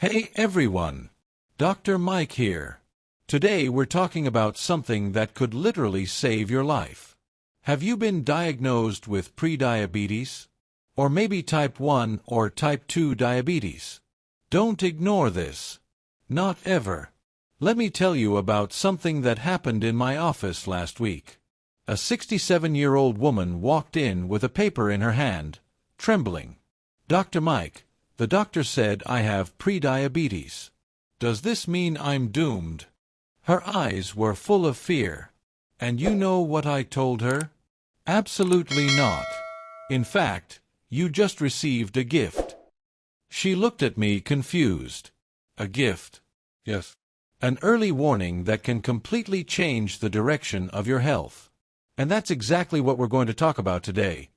Hey everyone! Dr. Mike here. Today we're talking about something that could literally save your life. Have you been diagnosed with prediabetes? Or maybe type 1 or type 2 diabetes? Don't ignore this. Not ever. Let me tell you about something that happened in my office last week. A 67-year-old woman walked in with a paper in her hand, trembling. "Dr. Mike, the doctor said I have prediabetes. Does this mean I'm doomed?" Her eyes were full of fear. And you know what I told her? Absolutely not. In fact, you just received a gift. She looked at me confused. A gift? Yes. An early warning that can completely change the direction of your health. And that's exactly what we're going to talk about today.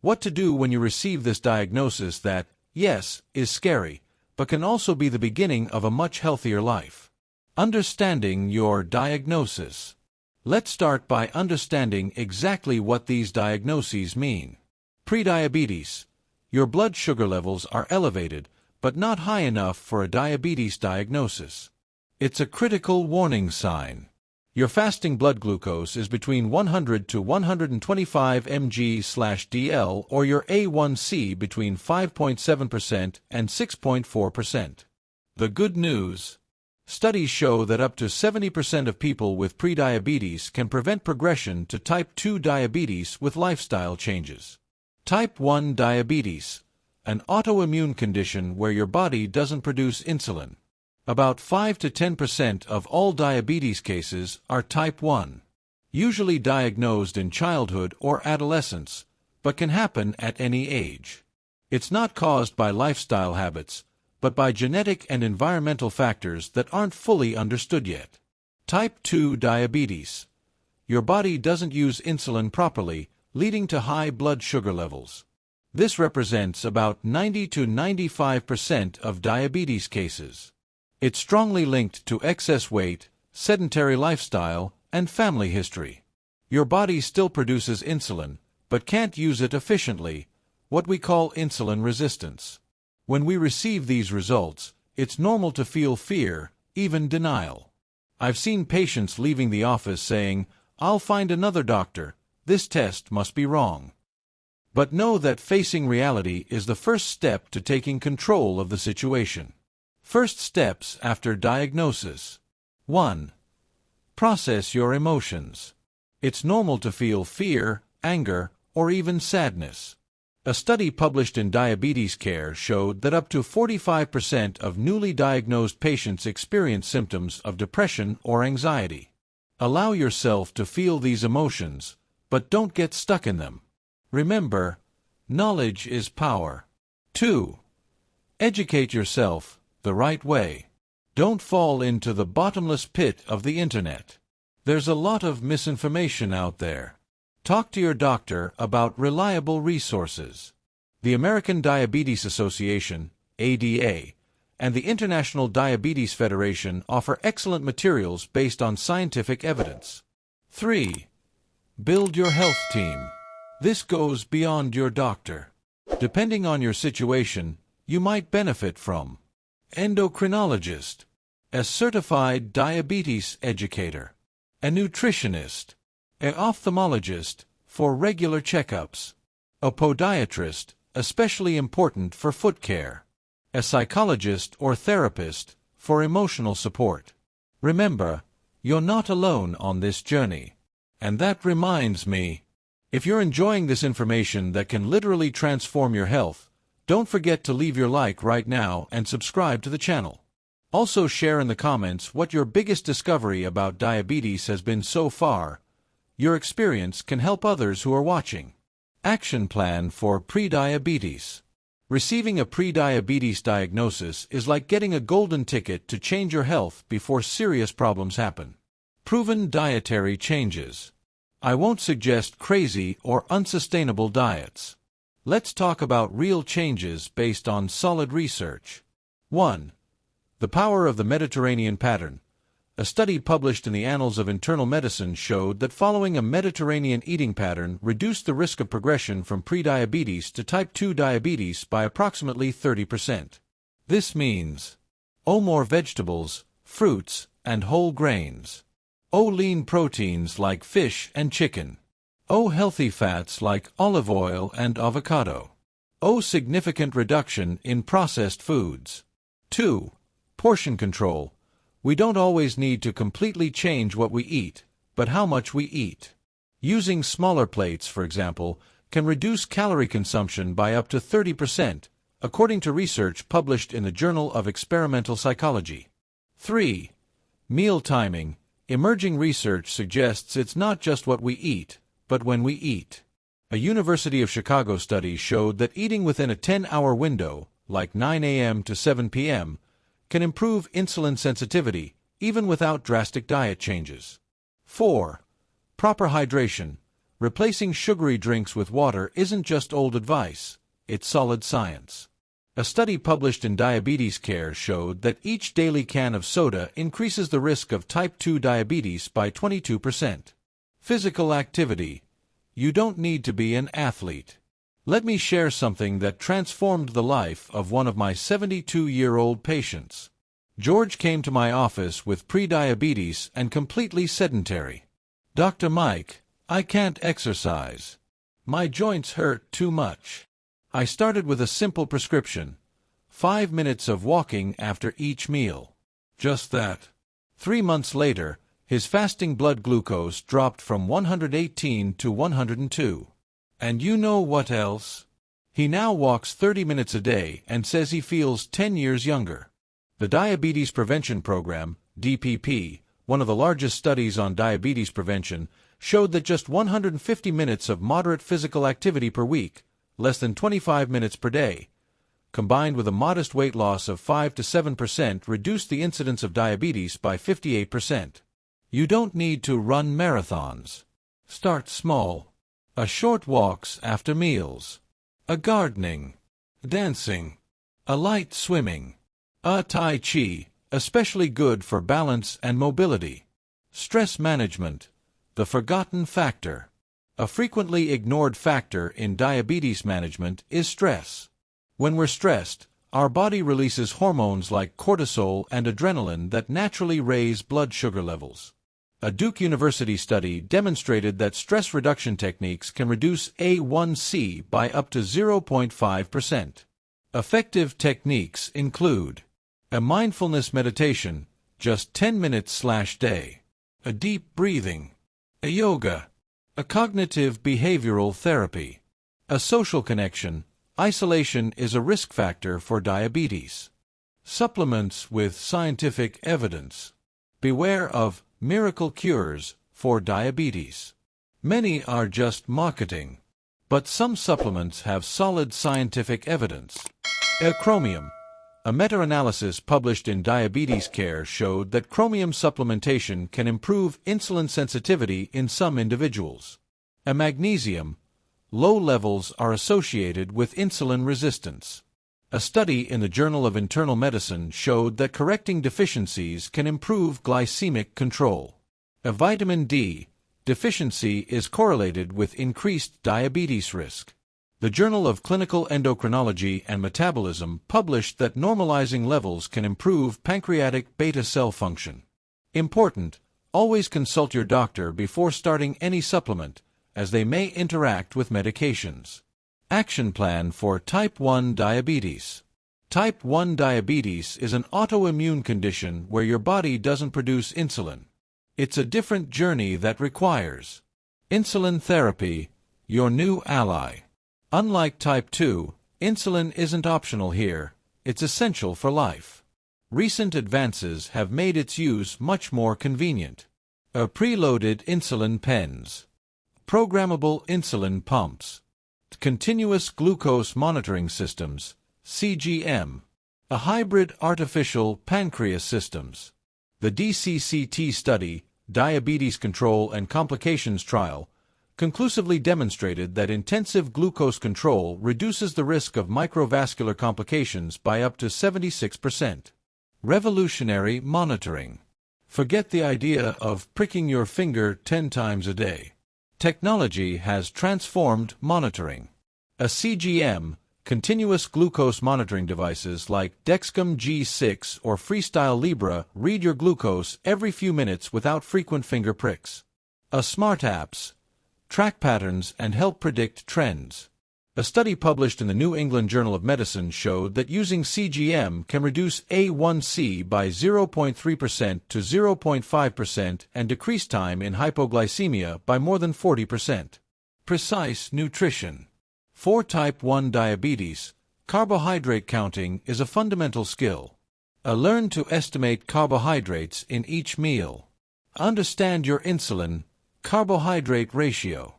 What to do when you receive this diagnosis that, yes, is scary, but can also be the beginning of a much healthier life. Understanding your diagnosis. Let's start by understanding exactly what these diagnoses mean. Prediabetes. Your blood sugar levels are elevated, but not high enough for a diabetes diagnosis. It's a critical warning sign. Your fasting blood glucose is between 100 to 125 mg/dl, or your A1C between 5.7% and 6.4%. The good news: studies show that up to 70% of people with prediabetes can prevent progression to type 2 diabetes with lifestyle changes. Type 1 diabetes, an autoimmune condition where your body doesn't produce insulin. About 5 to 10% of all diabetes cases are type 1, usually diagnosed in childhood or adolescence, but can happen at any age. It's not caused by lifestyle habits, but by genetic and environmental factors that aren't fully understood yet. Type 2 diabetes. Your body doesn't use insulin properly, leading to high blood sugar levels. This represents about 90 to 95% of diabetes cases. It's strongly linked to excess weight, sedentary lifestyle, and family history. Your body still produces insulin, but can't use it efficiently, what we call insulin resistance. When we receive these results, it's normal to feel fear, even denial. I've seen patients leaving the office saying, "I'll find another doctor, this test must be wrong." But know that facing reality is the first step to taking control of the situation. First steps after diagnosis. 1. Process your emotions. It's normal to feel fear, anger, or even sadness. A study published in Diabetes Care showed that up to 45% of newly diagnosed patients experience symptoms of depression or anxiety. Allow yourself to feel these emotions, but don't get stuck in them. Remember, knowledge is power. 2. Educate yourself the right way. Don't fall into the bottomless pit of the internet. There's a lot of misinformation out there. Talk to your doctor about reliable resources. The American Diabetes Association, ADA, and the International Diabetes Federation offer excellent materials based on scientific evidence. 3. Build your health team. This goes beyond your doctor. Depending on your situation, you might benefit from endocrinologist, a certified diabetes educator, a nutritionist, an ophthalmologist for regular checkups, a podiatrist, especially important for foot care, a psychologist or therapist for emotional support. Remember, you're not alone on this journey. And that reminds me, if you're enjoying this information that can literally transform your health, don't forget to leave your like right now and subscribe to the channel. Also share in the comments what your biggest discovery about diabetes has been so far. Your experience can help others who are watching. Action plan for prediabetes. Receiving a prediabetes diagnosis is like getting a golden ticket to change your health before serious problems happen. Proven dietary changes. I won't suggest crazy or unsustainable diets. Let's talk about real changes based on solid research. 1. The power of the Mediterranean pattern. A study published in the Annals of Internal Medicine showed that following a Mediterranean eating pattern reduced the risk of progression from prediabetes to type 2 diabetes by approximately 30%. This means O more vegetables, fruits, and whole grains. O lean proteins like fish and chicken. O healthy fats like olive oil and avocado. O significant reduction in processed foods. 2. Portion control. We don't always need to completely change what we eat, but how much we eat. Using smaller plates, for example, can reduce calorie consumption by up to 30%, according to research published in the Journal of Experimental Psychology. 3. Meal timing. Emerging research suggests it's not just what we eat, but when we eat. A University of Chicago study showed that eating within a 10-hour window, like 9 a.m. to 7 p.m., can improve insulin sensitivity, even without drastic diet changes. 4. Proper hydration. Replacing sugary drinks with water isn't just old advice, it's solid science. A study published in Diabetes Care showed that each daily can of soda increases the risk of type 2 diabetes by 22%. Physical activity. You don't need to be an athlete. Let me share something that transformed the life of one of my 72-year-old patients. George came to my office with prediabetes and completely sedentary. "Dr. Mike, I can't exercise. My joints hurt too much." I started with a simple prescription: 5 minutes of walking after each meal. Just that. 3 months later, his fasting blood glucose dropped from 118 to 102. And you know what else? He now walks 30 minutes a day and says he feels 10 years younger. The Diabetes Prevention Program, DPP, one of the largest studies on diabetes prevention, showed that just 150 minutes of moderate physical activity per week, less than 25 minutes per day, combined with a modest weight loss of 5 to 7%, reduced the incidence of diabetes by 58%. You don't need to run marathons. Start small. A short walks after meals. A gardening. Dancing. A light swimming. A Tai Chi, especially good for balance and mobility. Stress management. The forgotten factor. A frequently ignored factor in diabetes management is stress. When we're stressed, our body releases hormones like cortisol and adrenaline that naturally raise blood sugar levels. A Duke University study demonstrated that stress reduction techniques can reduce A1C by up to 0.5%. Effective techniques include a mindfulness meditation, just 10 minutes/day, a deep breathing, a yoga, a cognitive behavioral therapy, a social connection. Isolation is a risk factor for diabetes. Supplements with scientific evidence. Beware of miracle cures for diabetes. Many are just marketing, but some supplements have solid scientific evidence. Chromium. A meta-analysis published in Diabetes Care showed that chromium supplementation can improve insulin sensitivity in some individuals. Magnesium. Low levels are associated with insulin resistance. A study in the Journal of Internal Medicine showed that correcting deficiencies can improve glycemic control. Vitamin D. Deficiency is correlated with increased diabetes risk. The Journal of Clinical Endocrinology and Metabolism published that normalizing levels can improve pancreatic beta cell function. Important: always consult your doctor before starting any supplement, as they may interact with medications. Action plan for type 1 diabetes. Type 1 diabetes is an autoimmune condition where your body doesn't produce insulin. It's a different journey that requires insulin therapy, your new ally. Unlike type 2, insulin isn't optional here, it's essential for life. Recent advances have made its use much more convenient. Preloaded insulin pens. Programmable insulin pumps. Continuous glucose monitoring systems, CGM. A hybrid artificial pancreas systems. The DCCT study, Diabetes Control and Complications Trial, conclusively demonstrated that intensive glucose control reduces the risk of microvascular complications by up to 76%. Revolutionary monitoring. Forget the idea of pricking your finger 10 times a day. Technology has transformed monitoring. A CGM, Continuous glucose monitoring devices like Dexcom G6 or Freestyle Libre read your glucose every few minutes without frequent finger pricks. Smart apps track patterns and help predict trends. A study published in the New England Journal of Medicine showed that using CGM can reduce A1C by 0.3% to 0.5% and decrease time in hypoglycemia by more than 40%. Precise nutrition. For type 1 diabetes, carbohydrate counting is a fundamental skill. Learn to estimate carbohydrates in each meal. Understand your insulin-carbohydrate ratio.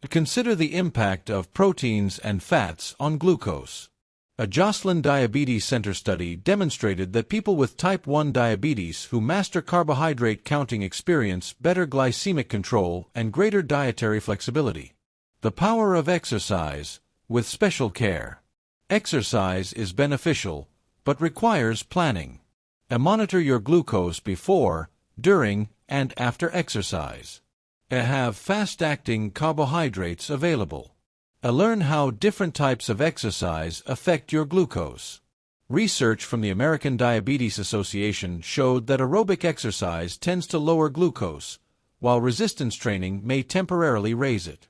Consider the impact of proteins and fats on glucose. A Joslin Diabetes Center study demonstrated that people with type 1 diabetes who master carbohydrate counting experience better glycemic control and greater dietary flexibility. The power of exercise, with special care. Exercise is beneficial, but requires planning. Monitor your glucose before, during, and after exercise. Have fast-acting carbohydrates available. Learn how different types of exercise affect your glucose. Research from the American Diabetes Association showed that aerobic exercise tends to lower glucose, while resistance training may temporarily raise it.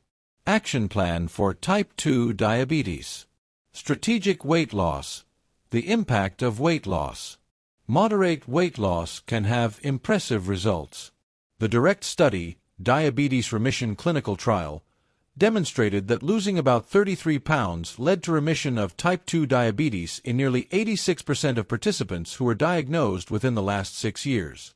Action plan for type 2 diabetes. Strategic weight loss. The impact of weight loss. Moderate weight loss can have impressive results. The direct study, Diabetes Remission Clinical Trial, demonstrated that losing about 33 pounds led to remission of type 2 diabetes in nearly 86% of participants who were diagnosed within the last 6 years.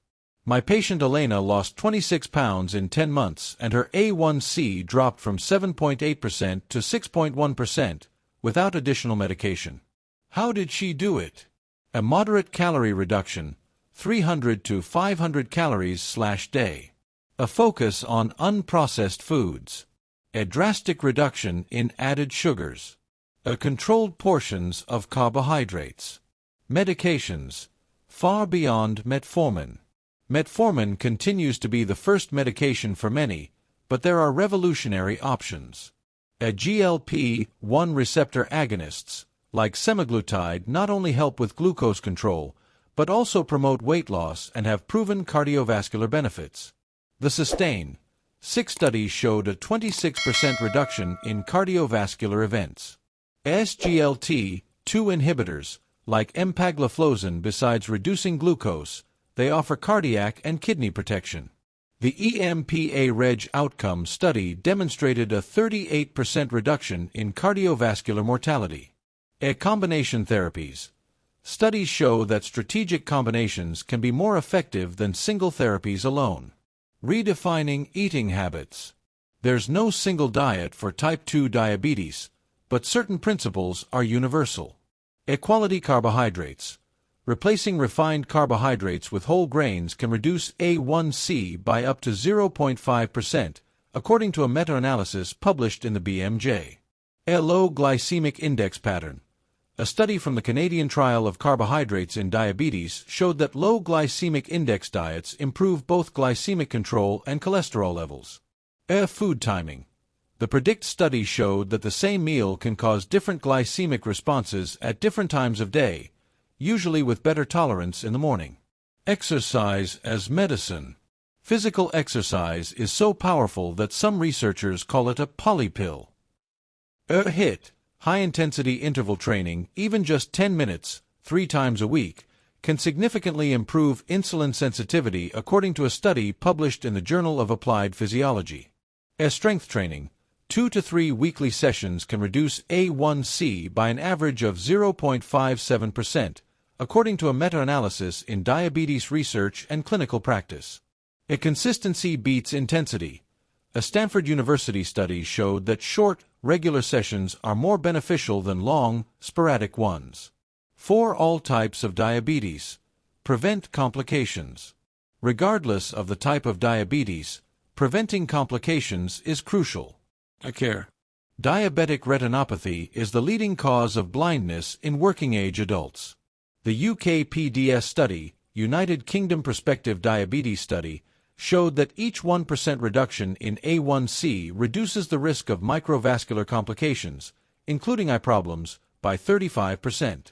My patient Elena lost 26 pounds in 10 months and her A1C dropped from 7.8% to 6.1% without additional medication. How did she do it? A moderate calorie reduction, 300 to 500 calories/day. A focus on unprocessed foods. A drastic reduction in added sugars. Controlled portions of carbohydrates. Medications. Far beyond metformin. Metformin continues to be the first medication for many, but there are revolutionary options. GLP-1 receptor agonists, like semaglutide, not only help with glucose control, but also promote weight loss and have proven cardiovascular benefits. The SUSTAIN 6 studies showed a 26% reduction in cardiovascular events. SGLT2 inhibitors, like empagliflozin, besides reducing glucose, they offer cardiac and kidney protection. The EMPA-REG outcome study demonstrated a 38% reduction in cardiovascular mortality. Combination therapies. Studies show that strategic combinations can be more effective than single therapies alone. Redefining eating habits. There's no single diet for type 2 diabetes, but certain principles are universal. Quality carbohydrates. Replacing refined carbohydrates with whole grains can reduce A1C by up to 0.5%, according to a meta-analysis published in the BMJ. A low glycemic index pattern. A study from the Canadian Trial of Carbohydrates in Diabetes showed that low glycemic index diets improve both glycemic control and cholesterol levels. Food timing. The PREDICT study showed that the same meal can cause different glycemic responses at different times of day, usually with better tolerance in the morning. Exercise as medicine. Physical exercise is so powerful that some researchers call it a polypill. HIIT, high-intensity interval training, even just 10 minutes, 3 times a week, can significantly improve insulin sensitivity according to a study published in the Journal of Applied Physiology. Strength training, 2 to 3 weekly sessions can reduce A1C by an average of 0.57%, according to a meta-analysis in Diabetes Research and Clinical Practice. Consistency beats intensity. A Stanford University study showed that short, regular sessions are more beneficial than long, sporadic ones. For all types of diabetes, prevent complications. Regardless of the type of diabetes, preventing complications is crucial. Diabetic retinopathy is the leading cause of blindness in working-age adults. The UKPDS study, United Kingdom Prospective Diabetes Study, showed that each 1% reduction in A1C reduces the risk of microvascular complications, including eye problems, by 35%.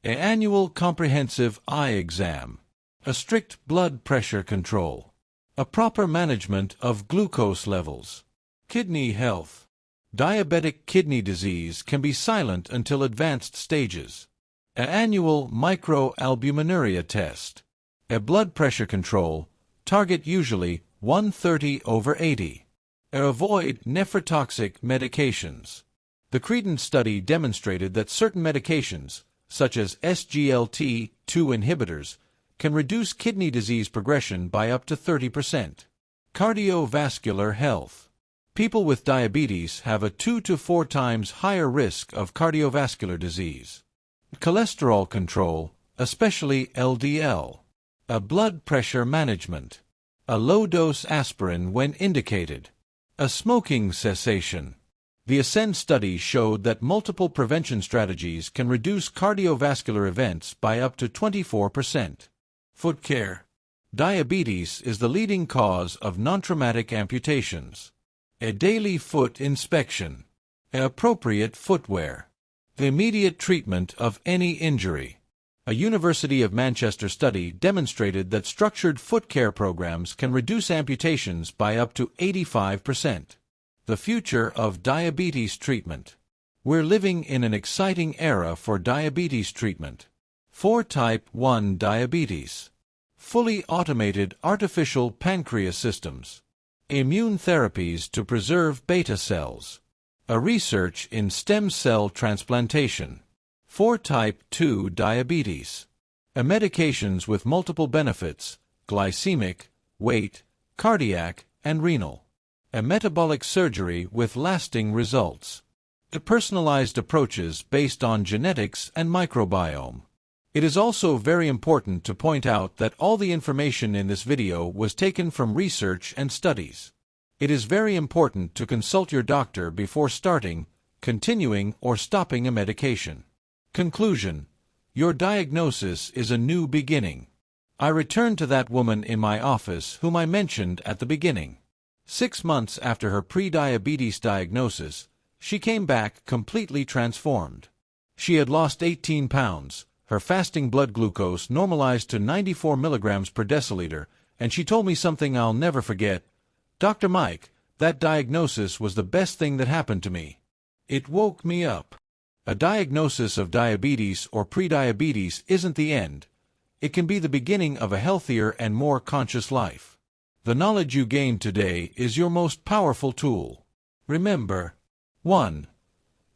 An annual comprehensive eye exam. A strict blood pressure control. A proper management of glucose levels. Kidney health. Diabetic kidney disease can be silent until advanced stages. An annual microalbuminuria test. A blood pressure control. Target usually 130/80. Avoid nephrotoxic medications. The Credence study demonstrated that certain medications, such as SGLT2 inhibitors, can reduce kidney disease progression by up to 30%. Cardiovascular health. People with diabetes have a 2 to 4 times higher risk of cardiovascular disease. Cholesterol control, especially LDL. A blood pressure management. A low-dose aspirin when indicated. A smoking cessation. The Ascend study showed that multiple prevention strategies can reduce cardiovascular events by up to 24%. Foot care. Diabetes is the leading cause of non-traumatic amputations. A daily foot inspection. Appropriate footwear. The immediate treatment of any injury. A University of Manchester study demonstrated that structured foot care programs can reduce amputations by up to 85%. The future of diabetes treatment. We're living in an exciting era for diabetes treatment. For type 1 diabetes. Fully automated artificial pancreas systems. Immune therapies to preserve beta cells. A research in stem cell transplantation. For type 2 diabetes. A medications with multiple benefits, glycemic, weight, cardiac, and renal. A metabolic surgery with lasting results. A personalized approaches based on genetics and microbiome. It is also very important to point out that all the information in this video was taken from research and studies. It is very important to consult your doctor before starting, continuing, or stopping a medication. Conclusion. Your diagnosis is a new beginning. I returned to that woman in my office whom I mentioned at the beginning. 6 months after her pre-diabetes diagnosis, she came back completely transformed. She had lost 18 pounds, her fasting blood glucose normalized to 94 milligrams per deciliter, and she told me something I'll never forget. Dr. Mike, that diagnosis was the best thing that happened to me. It woke me up. A diagnosis of diabetes or prediabetes isn't the end. It can be the beginning of a healthier and more conscious life. The knowledge you gained today is your most powerful tool. Remember, 1.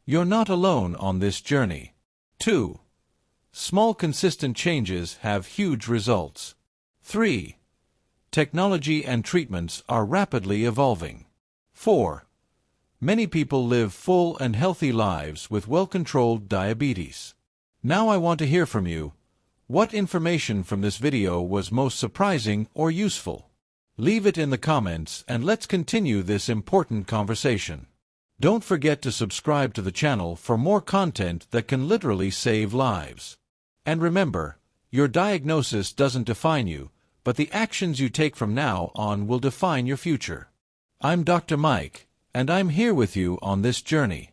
You're not alone on this journey. 2. Small consistent changes have huge results. 3. Technology and treatments are rapidly evolving. 4. Many people live full and healthy lives with well-controlled diabetes. Now I want to hear from you. What information from this video was most surprising or useful? Leave it in the comments and let's continue this important conversation. Don't forget to subscribe to the channel for more content that can literally save lives. And remember, your diagnosis doesn't define you, but the actions you take from now on will define your future. I'm Dr. Mike, and I'm here with you on this journey.